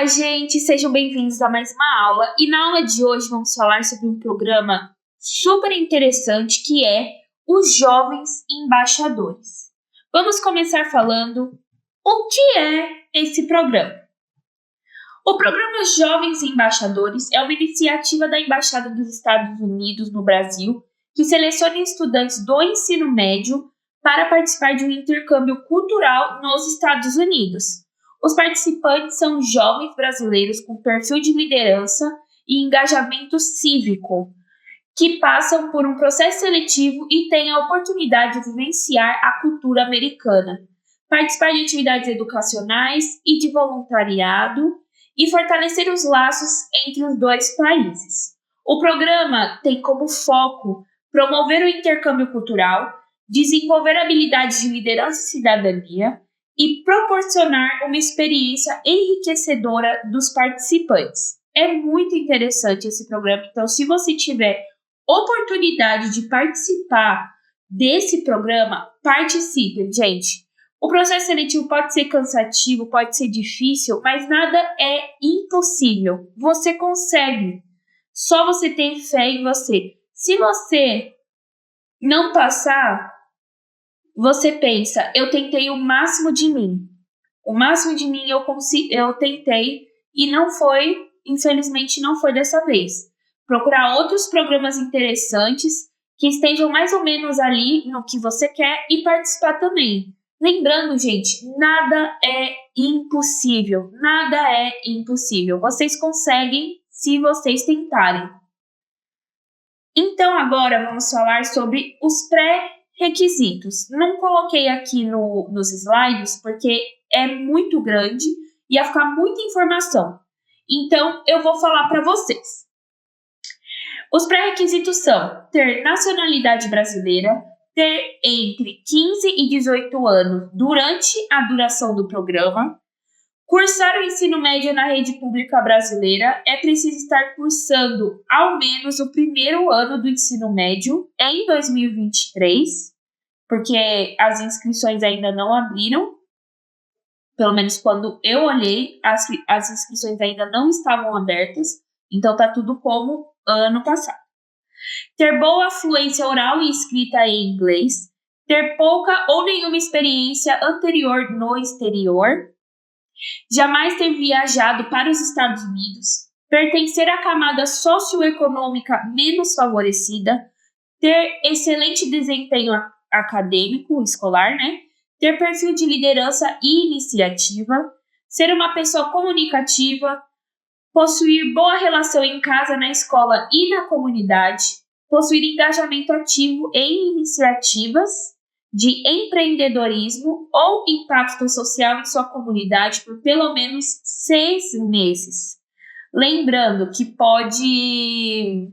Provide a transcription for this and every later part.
Olá, gente! Sejam bem-vindos a mais uma aula. E na aula de hoje vamos falar sobre um programa super interessante que é os Jovens Embaixadores. Vamos começar falando o que é esse programa. O programa Jovens Embaixadores é uma iniciativa da Embaixada dos Estados Unidos no Brasil que seleciona estudantes do ensino médio para participar de um intercâmbio cultural nos Estados Unidos. Os participantes são jovens brasileiros com perfil de liderança e engajamento cívico, que passam por um processo seletivo e têm a oportunidade de vivenciar a cultura americana, participar de atividades educacionais e de voluntariado e fortalecer os laços entre os dois países. O programa tem como foco promover o intercâmbio cultural, desenvolver habilidades de liderança e cidadania, e proporcionar uma experiência enriquecedora dos participantes. É muito interessante esse programa, então se você tiver oportunidade de participar desse programa, participe, gente. O processo seletivo pode ser cansativo, pode ser difícil, mas nada é impossível. Você consegue. Só você tem fé em você. Se você não passar, você pensa, eu tentei o máximo de mim. O máximo de mim eu tentei e não foi, infelizmente não foi dessa vez. Procurar outros programas interessantes que estejam mais ou menos ali no que você quer e participar também. Lembrando, gente, nada é impossível. Nada é impossível. Vocês conseguem se vocês tentarem. Então agora vamos falar sobre os pré-requisitos. Não coloquei aqui nos slides porque é muito grande e ia ficar muita informação. Então eu vou falar para vocês. Os pré-requisitos são ter nacionalidade brasileira, ter entre 15 e 18 anos durante a duração do programa, cursar o ensino médio na rede pública brasileira, é preciso estar cursando ao menos o primeiro ano do ensino médio em 2023, porque as inscrições ainda não abriram. Pelo menos quando eu olhei, as inscrições ainda não estavam abertas, então tá tudo como ano passado. Ter boa fluência oral e escrita em inglês, ter pouca ou nenhuma experiência anterior no exterior, jamais ter viajado para os Estados Unidos, pertencer à camada socioeconômica menos favorecida, ter excelente desempenho acadêmico, escolar, ter perfil de liderança e iniciativa, ser uma pessoa comunicativa, possuir boa relação em casa, na escola e na comunidade, possuir engajamento ativo em iniciativas de empreendedorismo ou impacto social em sua comunidade por pelo menos 6 meses. Lembrando que pode...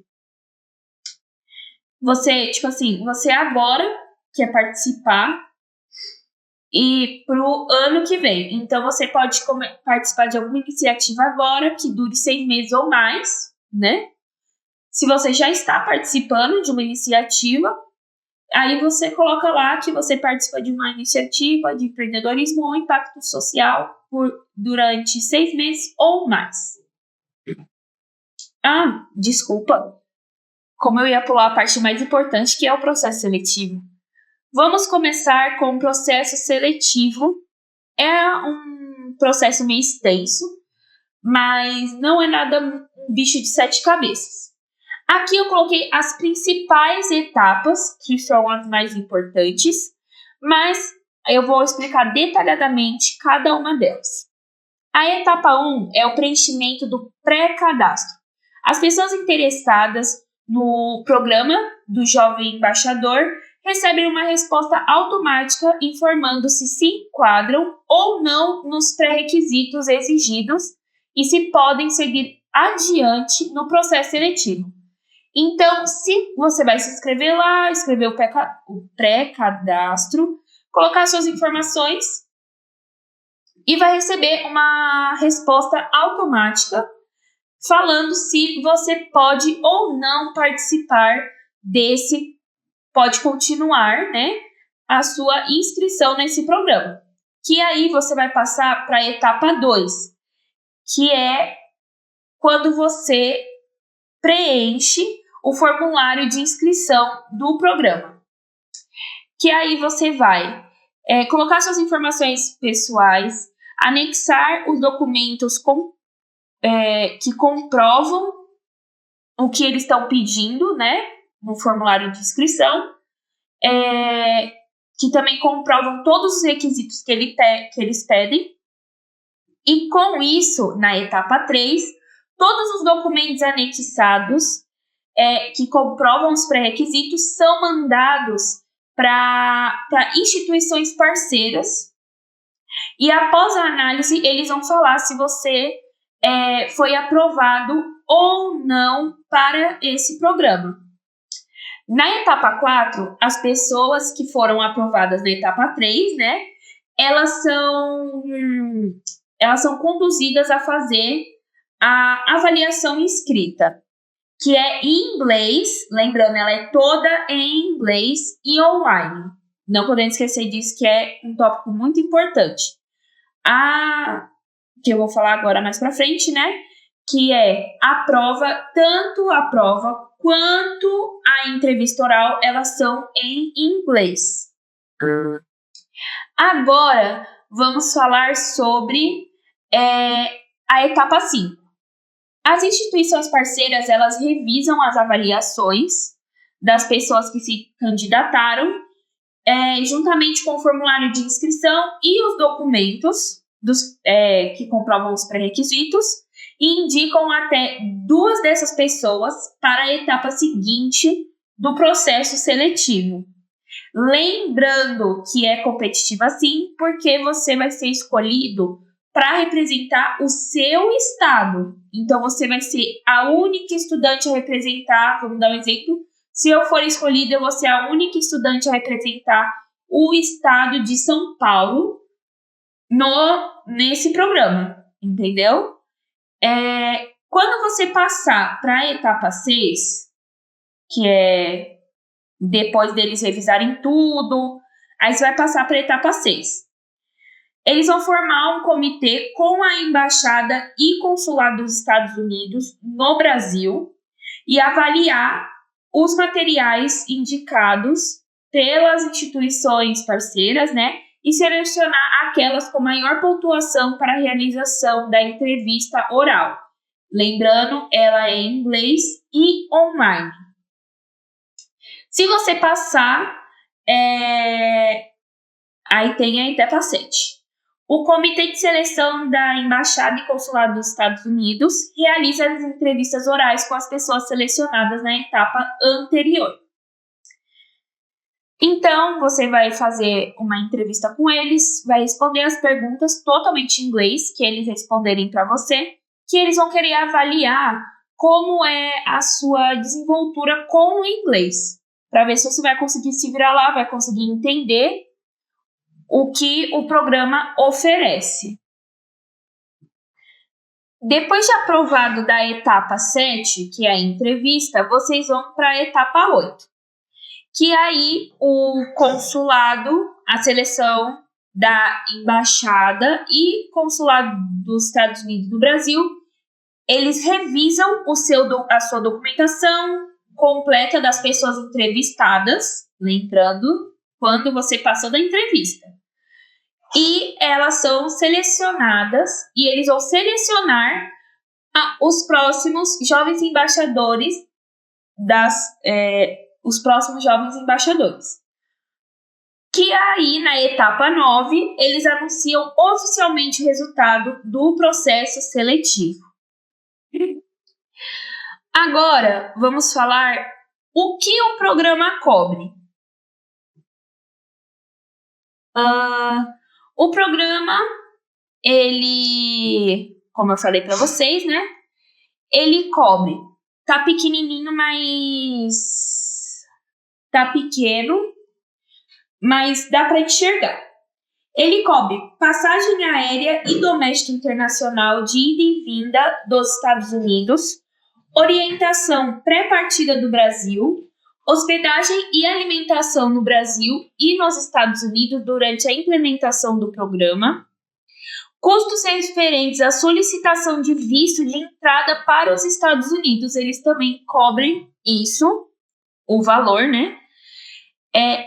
Você agora quer participar e para o ano que vem. Então, você pode participar de alguma iniciativa agora que dure 6 meses ou mais, né? Se você já está participando de uma iniciativa, aí você coloca lá que você participa de uma iniciativa de empreendedorismo ou impacto social durante 6 meses ou mais. Ah, desculpa. Como eu ia pular a parte mais importante, que é o processo seletivo. Vamos começar com o processo seletivo. É um processo meio extenso, mas não é nada um bicho de 7 cabeças. Aqui eu coloquei as principais etapas, que são as mais importantes, mas eu vou explicar detalhadamente cada uma delas. A etapa 1 é o preenchimento do pré-cadastro. As pessoas interessadas no programa do Jovem Embaixador recebem uma resposta automática informando se enquadram ou não nos pré-requisitos exigidos e se podem seguir adiante no processo seletivo. Então, se você vai se inscrever lá, escrever o pré-cadastro, colocar suas informações e vai receber uma resposta automática falando se você pode ou não participar pode continuar, a sua inscrição nesse programa. Que aí você vai passar para a etapa 2, que é quando você preenche o formulário de inscrição do programa. Que aí você vai colocar suas informações pessoais, anexar os documentos que comprovam o que eles estão pedindo, né, no formulário de inscrição, que também comprovam todos os requisitos que eles pedem. E com isso, na etapa 3, todos os documentos anexados que comprovam os pré-requisitos são mandados para instituições parceiras. E após a análise, eles vão falar se você foi aprovado ou não para esse programa. Na etapa 4, as pessoas que foram aprovadas na etapa 3, né, elas são conduzidas a fazer a avaliação escrita, que é em inglês, lembrando, ela é toda em inglês e online. Não podemos esquecer disso, que é um tópico muito importante. Que eu vou falar agora mais pra frente, né? Que é tanto a prova quanto a entrevista oral, elas são em inglês. Agora, vamos falar sobre a etapa 5. As instituições parceiras, elas revisam as avaliações das pessoas que se candidataram, juntamente com o formulário de inscrição e os documentos que comprovam os pré-requisitos, e indicam até 2 dessas pessoas para a etapa seguinte do processo seletivo. Lembrando que é competitiva sim, porque você vai ser escolhido para representar o seu estado. Então, você vai ser a única estudante a representar, vamos dar um exemplo, se eu for escolhida, eu vou ser a única estudante a representar o estado de São Paulo nesse programa, entendeu? Quando você passar para a etapa 6, que é depois deles revisarem tudo, aí você vai passar para a etapa 6. Eles vão formar um comitê com a Embaixada e Consulado dos Estados Unidos no Brasil e avaliar os materiais indicados pelas instituições parceiras, né? E selecionar aquelas com maior pontuação para a realização da entrevista oral. Lembrando, ela é em inglês e online. Se você passar, aí tem a etapa 7. O Comitê de Seleção da Embaixada e Consulado dos Estados Unidos realiza as entrevistas orais com as pessoas selecionadas na etapa anterior. Então, você vai fazer uma entrevista com eles, vai responder as perguntas totalmente em inglês, que eles responderem para você, que eles vão querer avaliar como é a sua desenvoltura com o inglês, para ver se você vai conseguir se virar lá, vai conseguir entender o que o programa oferece. Depois de aprovado da etapa 7, que é a entrevista, vocês vão para a etapa 8. Que aí o consulado, a seleção da embaixada e consulado dos Estados Unidos do Brasil, eles revisam a sua documentação completa das pessoas entrevistadas, lembrando, quando você passou da entrevista. E elas são selecionadas, e eles vão selecionar os próximos jovens embaixadores os próximos jovens embaixadores. Que aí, na etapa 9, eles anunciam oficialmente o resultado do processo seletivo. Agora, vamos falar o que o programa cobre. O programa, ele, como eu falei para vocês, né? Ele cobre, tá pequenininho, mas tá pequeno, mas dá para enxergar. Ele cobre passagem aérea e doméstica internacional de ida e vinda dos Estados Unidos, orientação pré-partida do Brasil, hospedagem e alimentação no Brasil e nos Estados Unidos durante a implementação do programa, Custos referentes à solicitação de visto de entrada para os Estados Unidos, eles também cobrem isso, o valor, né?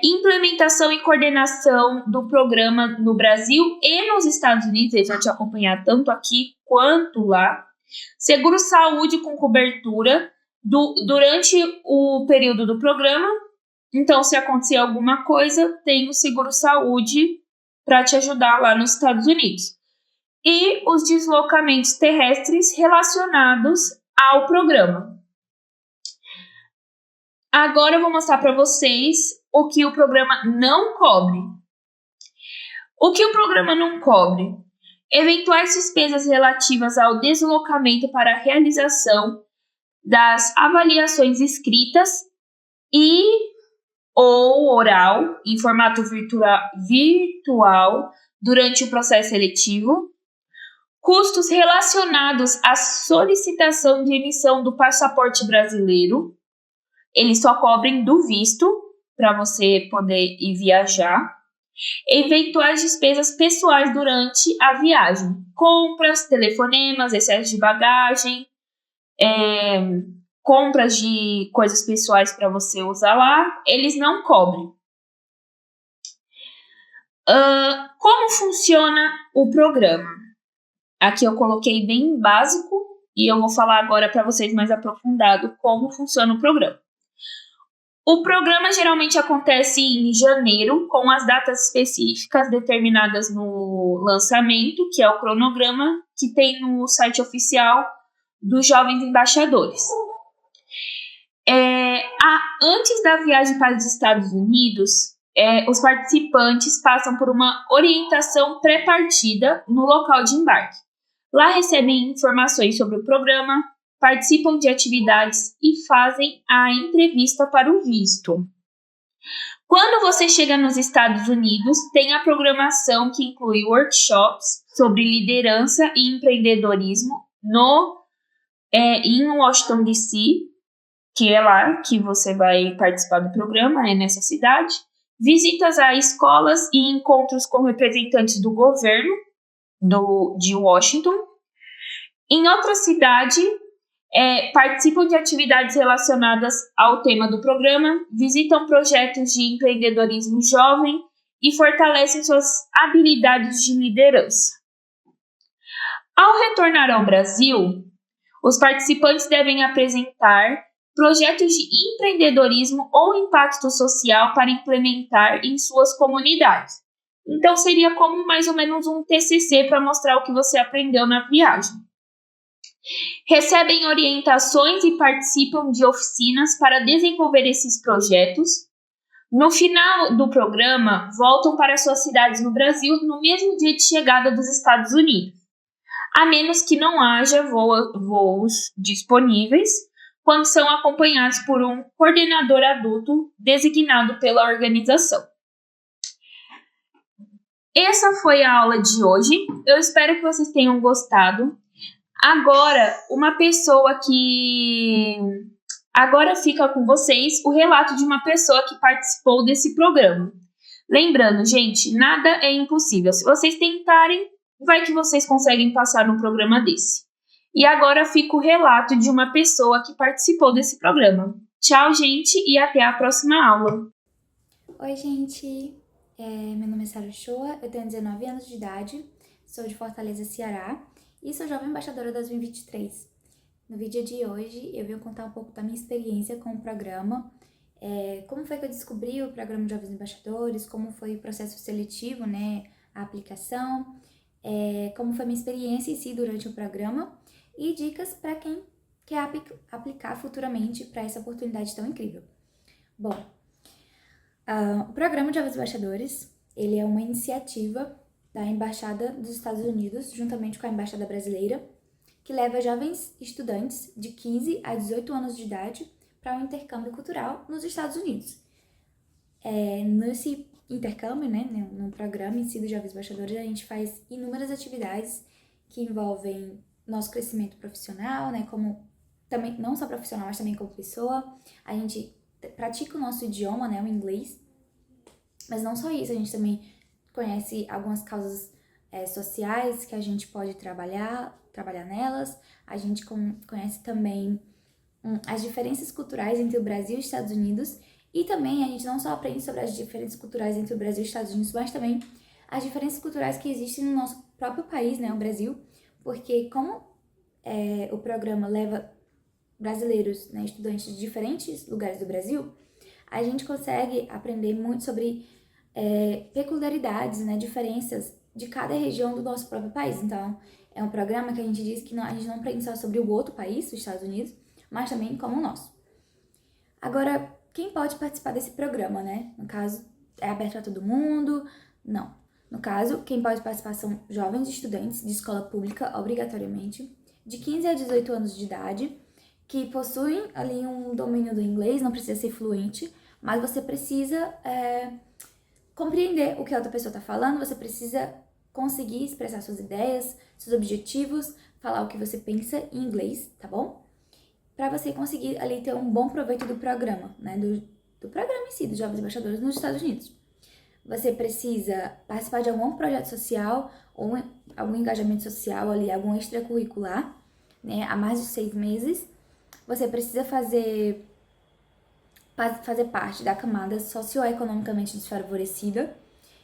Implementação e coordenação do programa no Brasil e nos Estados Unidos, eles vão te acompanhar tanto aqui quanto lá. Seguro-saúde com cobertura durante o período do programa. Então, se acontecer alguma coisa, tem o seguro-saúde para te ajudar lá nos Estados Unidos. E os deslocamentos terrestres relacionados ao programa. Agora eu vou mostrar para vocês o que o programa não cobre. O que o programa não cobre? Eventuais despesas relativas ao deslocamento para a realização das avaliações escritas e ou oral em formato virtual durante o processo seletivo. Custos relacionados à solicitação de emissão do passaporte brasileiro. Eles só cobrem do visto para você poder ir viajar. Eventuais despesas pessoais durante a viagem. Compras, telefonemas, excesso de bagagem, compras de coisas pessoais para você usar lá, eles não cobrem. Como funciona o programa? Aqui eu coloquei bem básico e eu vou falar agora para vocês mais aprofundado como funciona o programa. O programa geralmente acontece em janeiro, com as datas específicas determinadas no lançamento, que é o cronograma que tem no site oficial dos Jovens Embaixadores. Antes da viagem para os Estados Unidos, os participantes passam por uma orientação pré-partida no local de embarque. Lá recebem informações sobre o programa, participam de atividades e fazem a entrevista para o visto. Quando você chega nos Estados Unidos, tem a programação que inclui workshops sobre liderança e empreendedorismo em Washington, D.C., que é lá que você vai participar do programa, nessa cidade. Visitas a escolas e encontros com representantes do governo de Washington. Em outra cidade, participam de atividades relacionadas ao tema do programa, visitam projetos de empreendedorismo jovem e fortalecem suas habilidades de liderança. Ao retornar ao Brasil, os participantes devem apresentar projetos de empreendedorismo ou impacto social para implementar em suas comunidades. Então, seria como mais ou menos um TCC para mostrar o que você aprendeu na viagem. Recebem orientações e participam de oficinas para desenvolver esses projetos. No final do programa, voltam para suas cidades no Brasil no mesmo dia de chegada dos Estados Unidos, a menos que não haja voos disponíveis, quando são acompanhados por um coordenador adulto designado pela organização. Essa foi a aula de hoje. Eu espero que vocês tenham gostado. Agora, Agora fica com vocês o relato de uma pessoa que participou desse programa. Lembrando, gente, nada é impossível. Se vocês tentarem, vai que vocês conseguem passar num programa desse. E agora fica o relato de uma pessoa que participou desse programa. Tchau, gente, e até a próxima aula. Oi, gente. Meu nome é Sara Shoa, eu tenho 19 anos de idade, sou de Fortaleza, Ceará, e sou jovem embaixadora 2023. No vídeo de hoje, eu vim contar um pouco da minha experiência com o programa, como foi que eu descobri o programa de Jovens Embaixadores, como foi o processo seletivo, a aplicação, como foi a minha experiência em si durante o programa e dicas para quem quer aplicar futuramente para essa oportunidade tão incrível. Bom, o programa de Jovens Embaixadores, ele é uma iniciativa da Embaixada dos Estados Unidos, juntamente com a Embaixada Brasileira, que leva jovens estudantes de 15 a 18 anos de idade para um intercâmbio cultural nos Estados Unidos. Nesse intercâmbio, no programa em si dos Jovens Embaixadores, a gente faz inúmeras atividades que envolvem nosso crescimento profissional, como também, não só profissional, mas também como pessoa. A gente pratica o nosso idioma, o inglês, mas não só isso, a gente também conhece algumas causas sociais que a gente pode trabalhar nelas. A gente conhece também as diferenças culturais entre o Brasil e os Estados Unidos. E também a gente não só aprende sobre as diferenças culturais entre o Brasil e os Estados Unidos, mas também as diferenças culturais que existem no nosso próprio país, né, o Brasil. Porque como o programa leva brasileiros, né, estudantes de diferentes lugares do Brasil, a gente consegue aprender muito sobre peculiaridades, né, diferenças de cada região do nosso próprio país. Então, é um programa que a gente diz que a gente não aprende só sobre o outro país, os Estados Unidos, mas também como o nosso. Agora, quem pode participar desse programa, né? No caso, é aberto a todo mundo? Não. No caso, quem pode participar são jovens estudantes de escola pública, obrigatoriamente, de 15 a 18 anos de idade, que possuem ali um domínio do inglês, não precisa ser fluente, mas você precisa compreender o que a outra pessoa está falando, você precisa conseguir expressar suas ideias, seus objetivos, falar o que você pensa em inglês, tá bom? Para você conseguir ali ter um bom proveito do programa, né? Do programa em si, dos Jovens Embaixadores nos Estados Unidos. Você precisa participar de algum projeto social ou algum engajamento social ali, algum extracurricular, né? Há mais de 6 meses. Você precisa fazer parte da camada socioeconomicamente desfavorecida.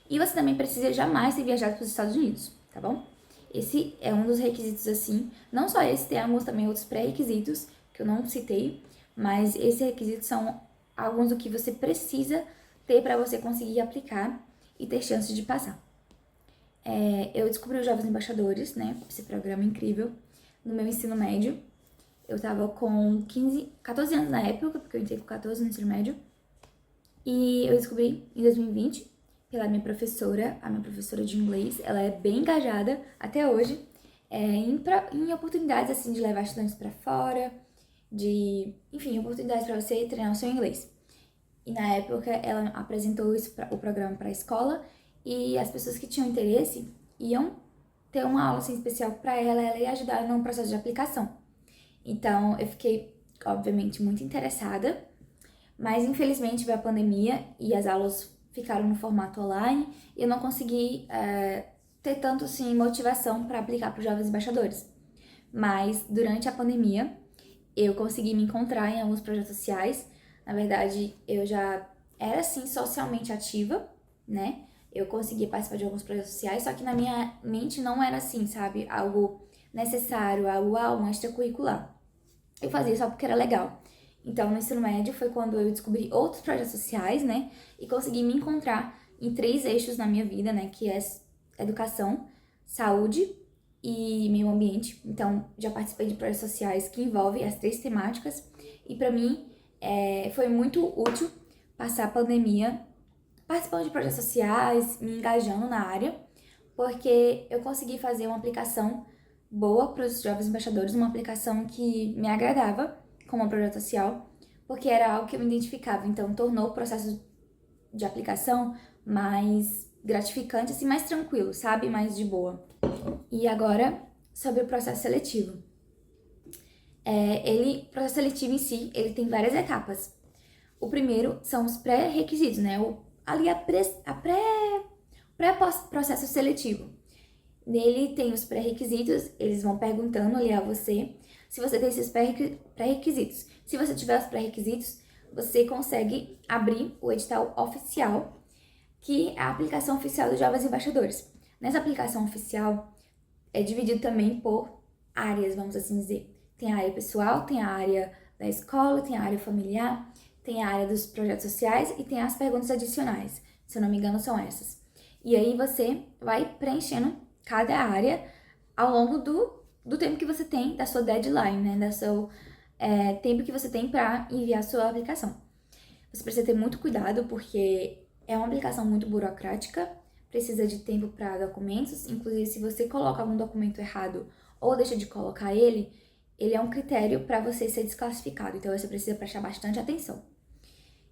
E você também precisa jamais ter viajado para os Estados Unidos, tá bom? Esse é um dos requisitos, assim. Não só esse, tem alguns também outros pré-requisitos que eu não citei, mas esses requisitos são alguns do que você precisa ter para você conseguir aplicar e ter chance de passar. Eu descobri os Jovens Embaixadores, né? Esse programa incrível, no meu ensino médio. Eu tava com 14 anos na época, porque eu entrei com 14 no ensino médio. E eu descobri em 2020 pela minha professora, a minha professora de inglês. Ela é bem engajada até hoje em oportunidades assim de levar estudantes para fora, enfim, oportunidades para você treinar o seu inglês. E na época ela apresentou o programa para a escola e as pessoas que tinham interesse iam ter uma aula assim, especial para ela ia ajudar no processo de aplicação. Então eu fiquei, obviamente, muito interessada, mas infelizmente veio a pandemia e as aulas ficaram no formato online e eu não consegui ter tanto assim, motivação para aplicar para os Jovens Embaixadores. Mas durante a pandemia eu consegui me encontrar em alguns projetos sociais. Na verdade, eu já era assim socialmente ativa, né? Eu conseguia participar de alguns projetos sociais, só que na minha mente não era assim, sabe? Algo necessário, algo um extracurricular. Eu fazia só porque era legal. Então, no ensino médio foi quando eu descobri outros projetos sociais, né? E consegui me encontrar em 3 eixos na minha vida, né? Que é educação, saúde e meio ambiente. Então, já participei de projetos sociais que envolvem as 3 temáticas. E pra mim, foi muito útil passar a pandemia participando de projetos sociais, me engajando na área, porque eu consegui fazer uma aplicação boa para os Jovens Embaixadores, uma aplicação que me agradava como um projeto social, porque era algo que eu me identificava. Então, tornou o processo de aplicação mais gratificante, assim, mais tranquilo, sabe? Mais de boa. E agora, sobre o processo seletivo. O processo seletivo em si, ele tem várias etapas. O primeiro são os pré-requisitos, né? Pré-processo seletivo. Nele tem os pré-requisitos, eles vão perguntando ali a você se você tem esses pré-requisitos. Se você tiver os pré-requisitos, você consegue abrir o edital oficial, que é a aplicação oficial dos Jovens Embaixadores. Nessa aplicação oficial, é dividido também por áreas, vamos assim dizer. Tem a área pessoal, tem a área da escola, tem a área familiar, tem a área dos projetos sociais e tem as perguntas adicionais. Se eu não me engano, são essas. E aí você vai preenchendo cada área ao longo do tempo que você tem, da sua deadline, né? Do seu tempo que você tem para enviar a sua aplicação. Você precisa ter muito cuidado porque é uma aplicação muito burocrática, precisa de tempo para documentos. Inclusive, se você coloca algum documento errado ou deixa de colocar ele é um critério para você ser desclassificado. Então, você precisa prestar bastante atenção.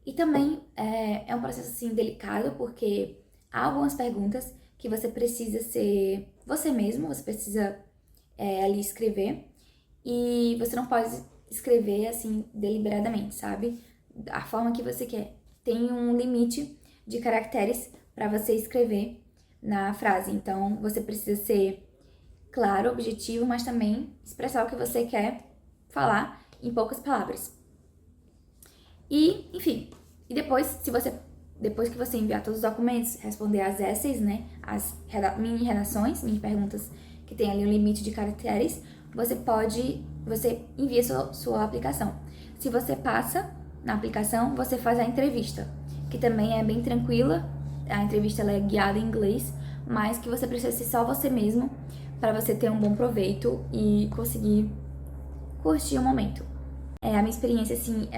E também é um processo assim delicado porque há algumas perguntas que você precisa ser você mesmo, você precisa ali escrever e você não pode escrever assim deliberadamente, sabe? A forma que você quer. Tem um limite de caracteres para você escrever na frase. Então, você precisa ser claro, objetivo, mas também expressar o que você quer falar em poucas palavras. E, enfim, depois que você enviar todos os documentos, responder as essays, né, as mini redações, mini perguntas que tem ali um limite de caracteres, você envia sua aplicação. Se você passa na aplicação, você faz a entrevista, que também é bem tranquila. A entrevista ela é guiada em inglês, mas que você precisa ser só você mesmo para você ter um bom proveito e conseguir curtir o momento. A minha experiência, assim,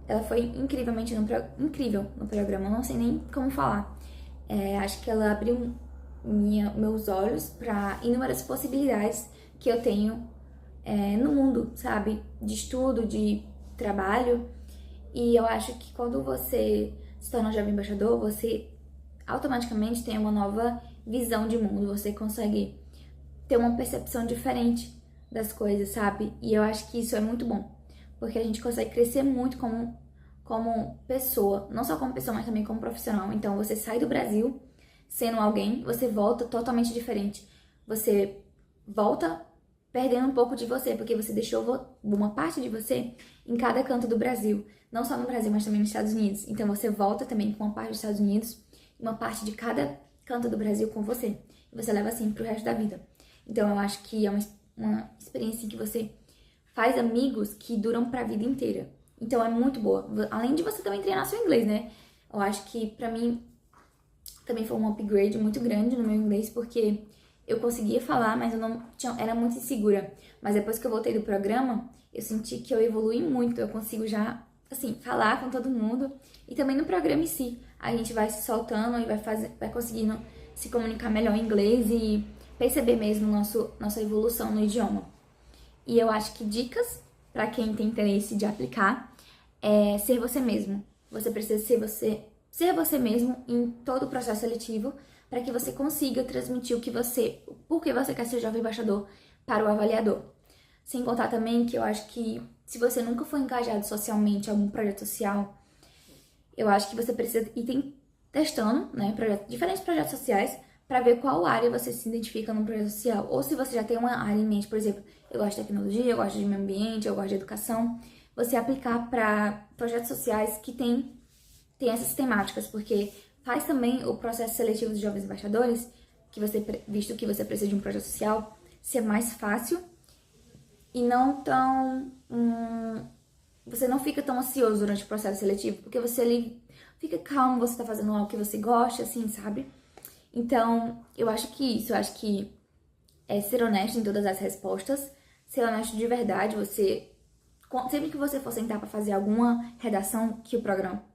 ela foi incrivelmente incrível no programa, eu não sei nem como falar. Acho que ela abriu meus olhos para inúmeras possibilidades que eu tenho no mundo, sabe? De estudo, de trabalho. E eu acho que quando você se torna um jovem embaixador, você automaticamente tem uma nova visão de mundo, você consegue ter uma percepção diferente das coisas, sabe? E eu acho que isso é muito bom, porque a gente consegue crescer muito como pessoa, não só como pessoa, mas também como profissional. Então, você sai do Brasil sendo alguém, você volta totalmente diferente. Você volta perdendo um pouco de você, porque você deixou uma parte de você em cada canto do Brasil. Não só no Brasil, mas também nos Estados Unidos. Então, você volta também com uma parte dos Estados Unidos e uma parte de cada canto do Brasil com você. E você leva assim pro resto da vida. Então, eu acho que é uma experiência em que você faz amigos que duram pra vida inteira. Então, é muito boa. Além de você também treinar seu inglês, né? Eu acho que, pra mim, também foi um upgrade muito grande no meu inglês, porque eu conseguia falar, mas eu não era muito insegura. Mas depois que eu voltei do programa, eu senti que eu evolui muito. Eu consigo já, assim, falar com todo mundo. E também no programa em si, a gente vai se soltando e vai conseguindo se comunicar melhor em inglês e perceber mesmo nossa evolução no idioma. E eu acho que dicas para quem tem interesse de aplicar é ser você mesmo. Você precisa ser você mesmo em todo o processo seletivo para que você consiga transmitir por que você quer ser jovem embaixador para o avaliador. Sem contar também que eu acho que se você nunca foi engajado socialmente em algum projeto social, eu acho que você precisa ir testando, né, diferentes projetos sociais para ver qual área você se identifica no projeto social. Ou se você já tem uma área em mente, por exemplo, eu gosto de tecnologia, eu gosto de meio ambiente, eu gosto de educação, você aplicar para projetos sociais que tem essas temáticas, porque faz também o processo seletivo dos jovens embaixadores, visto que você precisa de um projeto social, ser mais fácil e não tão... você não fica tão ansioso durante o processo seletivo, porque você ali fica calmo, você tá fazendo algo que você gosta, assim, sabe? Então, eu acho que é ser honesto em todas as respostas, ser honesto de verdade, sempre que você for sentar para fazer alguma redação que o programa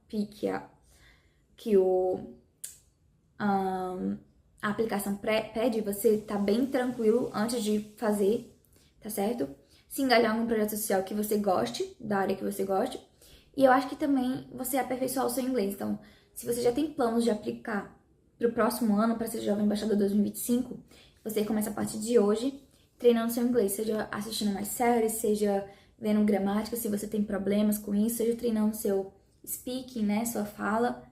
a aplicação pede, você tá bem tranquilo antes de fazer, tá certo? Se engajar em algum projeto social que você goste, da área que você goste. E eu acho que também você aperfeiçoar o seu inglês. Então, se você já tem planos de aplicar pro próximo ano, para ser Jovem Embaixador 2025, você começa a partir de hoje treinando seu inglês, seja assistindo mais séries, seja vendo gramática, se você tem problemas com isso, seja treinando seu speaking, né, sua fala.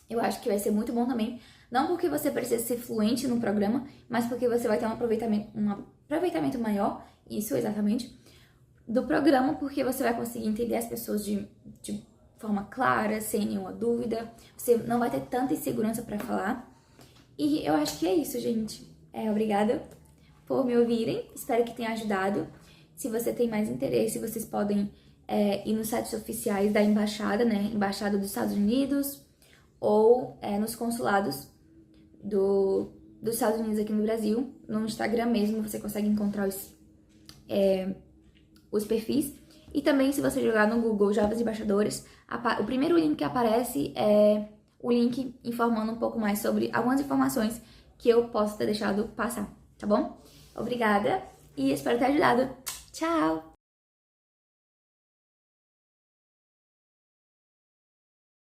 Eu acho que vai ser muito bom também, não porque você precisa ser fluente no programa, mas porque você vai ter um aproveitamento maior, isso exatamente, do programa, porque você vai conseguir entender as pessoas de forma clara, sem nenhuma dúvida, você não vai ter tanta insegurança para falar. E eu acho que é isso, gente. Obrigada por me ouvirem, espero que tenha ajudado. Se você tem mais interesse, vocês podem ir nos sites oficiais da embaixada, né? Embaixada dos Estados Unidos, ou nos consulados dos Estados Unidos aqui no Brasil. No Instagram mesmo, você consegue encontrar os perfis. E também, se você jogar no Google Jovens Embaixadores, o primeiro link que aparece é o link informando um pouco mais sobre algumas informações que eu posso ter deixado passar, tá bom? Obrigada e espero ter ajudado. Tchau!